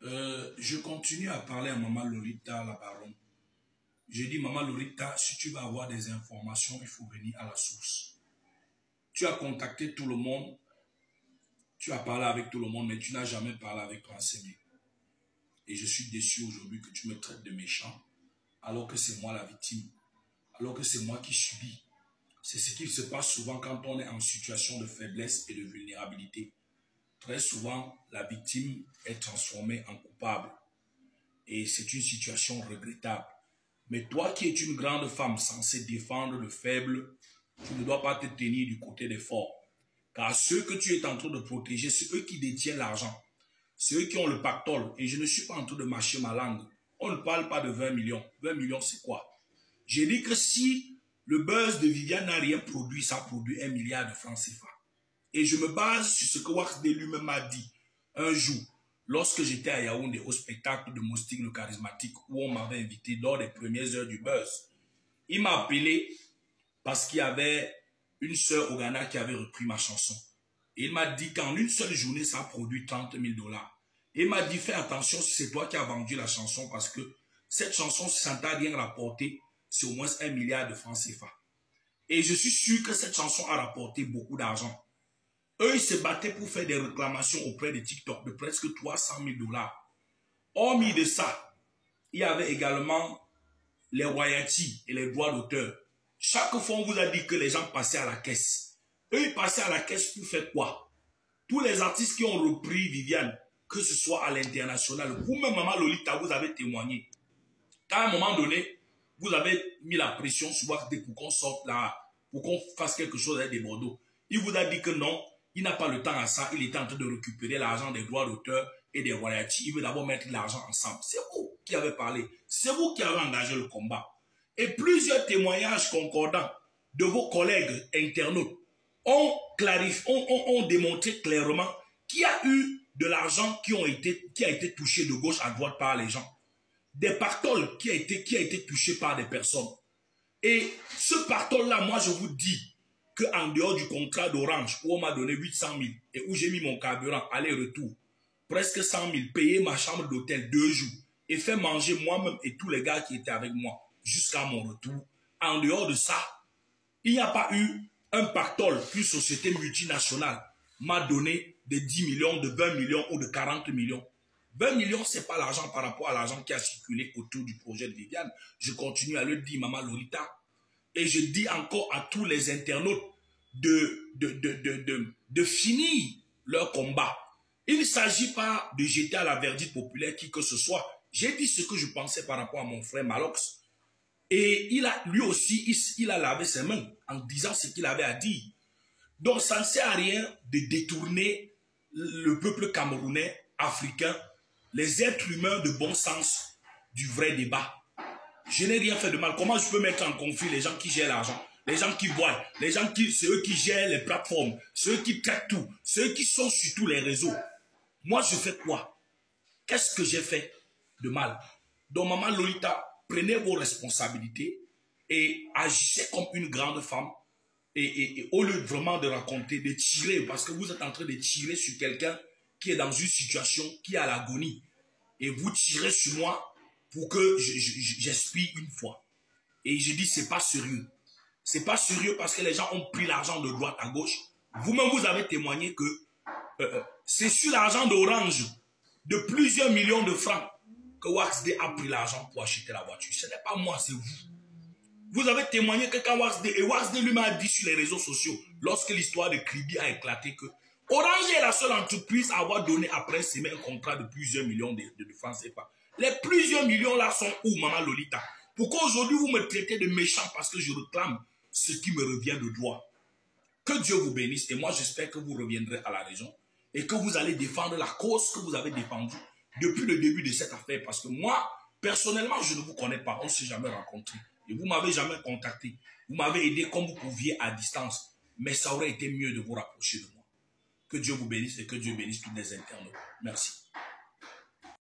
Je continue à parler à Maman Lolita, la baronne. J'ai dit, Maman Lolita, si tu vas avoir des informations, il faut venir à la source. Tu as contacté tout le monde, tu as parlé avec tout le monde, mais tu n'as jamais parlé avec Prince-Aimé. Et je suis déçu aujourd'hui que tu me traites de méchant, alors que c'est moi la victime, alors que c'est moi qui subis. C'est ce qui se passe souvent quand on est en situation de faiblesse et de vulnérabilité. Très souvent, la victime est transformée en coupable. Et c'est une situation regrettable. Mais toi qui es une grande femme censée défendre le faible, tu ne dois pas te tenir du côté des forts. Car ceux que tu es en train de protéger, c'est eux qui détiennent l'argent. C'est eux qui ont le pactole. Et je ne suis pas en train de mâcher ma langue. On ne parle pas de 20 millions. 20 millions, c'est quoi? J'ai dit que si le buzz de Viviane n'a rien produit, ça produit 1 milliard de francs CFA. Et je me base sur ce que Wax de lui-même m'a dit un jour, lorsque j'étais à Yaoundé au spectacle de Moustique le charismatique, où on m'avait invité lors des premières heures du buzz. Il m'a appelé parce qu'il y avait une sœur au Ghana qui avait repris ma chanson. Et il m'a dit qu'en une seule journée, ça a produit 30 000 $. Et il m'a dit, fais attention si c'est toi qui as vendu la chanson, parce que cette chanson, si ça ne t'a rien rapporté, c'est au moins 1 milliard de francs CFA. Et je suis sûr que cette chanson a rapporté beaucoup d'argent. Eux, ils se battaient pour faire des réclamations auprès de TikTok de presque 300 000 $. Hormis de ça, il y avait également les royalties et les droits d'auteur. Chaque fois, on vous a dit que les gens passaient à la caisse. Eux, ils passaient à la caisse pour faire quoi? Tous les artistes qui ont repris Viviane, que ce soit à l'international, vous-même, Maman Lolita, vous avez témoigné. À un moment donné, vous avez mis la pression sur Wax pour qu'on sorte là, pour qu'on fasse quelque chose avec des Bordeaux. Il vous a dit que non, il n'a pas le temps à ça. Il était en train de récupérer l'argent des droits d'auteur et des royalties. Il veut d'abord mettre l'argent ensemble. C'est vous qui avez parlé. C'est vous qui avez engagé le combat. Et plusieurs témoignages concordants de vos collègues internautes ont démontré clairement qu'il y a eu de l'argent qui a été touché de gauche à droite par les gens. Des pactoles qui a été touché par des personnes. Et ce pactole-là, moi je vous dis qu'en dehors du contrat d'Orange, où on m'a donné 800 000 et où j'ai mis mon carburant aller-retour, presque 100 000, payer ma chambre d'hôtel 2 jours et faire manger moi-même et tous les gars qui étaient avec moi jusqu'à mon retour. En dehors de ça, il n'y a pas eu un pactole qu'une société multinationale m'a donné de 10 millions, de 20 millions ou de 40 millions. 20 millions, ce n'est pas l'argent par rapport à l'argent qui a circulé autour du projet de Viviane. Je continue à le dire, Maman Lolita. Et je dis encore à tous les internautes de finir leur combat. Il ne s'agit pas de jeter à la verdict populaire qui que ce soit. J'ai dit ce que je pensais par rapport à mon frère Malox. Et lui aussi, il a lavé ses mains en disant ce qu'il avait à dire. Donc ça ne sert à rien de détourner le peuple camerounais, africain, les êtres humains de bon sens du vrai débat. Je n'ai rien fait de mal. Comment je peux mettre en conflit les gens qui gèrent l'argent, les gens qui boivent, les gens qui, c'est eux qui gèrent les plateformes, ceux qui traitent tout, ceux qui sont sur tous les réseaux. Moi, je fais quoi? Qu'est-ce que j'ai fait de mal? Donc, Maman Lolita, prenez vos responsabilités et agissez comme une grande femme. Et au lieu vraiment de raconter, de tirer, parce que vous êtes en train de tirer sur quelqu'un qui est dans une situation qui est à l'agonie. Et vous tirez sur moi pour que j'expire une fois. Et je dis, c'est pas sérieux. C'est pas sérieux parce que les gens ont pris l'argent de droite à gauche. Vous-même, vous avez témoigné que c'est sur l'argent d'Orange de plusieurs millions de francs que Wax D a pris l'argent pour acheter la voiture. Ce n'est pas moi, c'est vous. Vous avez témoigné que quand Wax D lui m'a dit sur les réseaux sociaux, lorsque l'histoire de Kribi a éclaté, que Orange est la seule entreprise à avoir donné après Semé un contrat de plusieurs millions de francs CFA. Les plusieurs millions là sont où, Maman Lolita? Pourquoi aujourd'hui vous me traitez de méchant parce que je réclame ce qui me revient de droit? Que Dieu vous bénisse et moi j'espère que vous reviendrez à la raison et que vous allez défendre la cause que vous avez défendue depuis le début de cette affaire. Parce que moi, personnellement, je ne vous connais pas, on ne s'est jamais rencontré. Et vous ne m'avez jamais contacté. Vous m'avez aidé comme vous pouviez à distance. Mais ça aurait été mieux de vous rapprocher de moi. Que Dieu vous bénisse et que Dieu bénisse tous les internautes. Merci.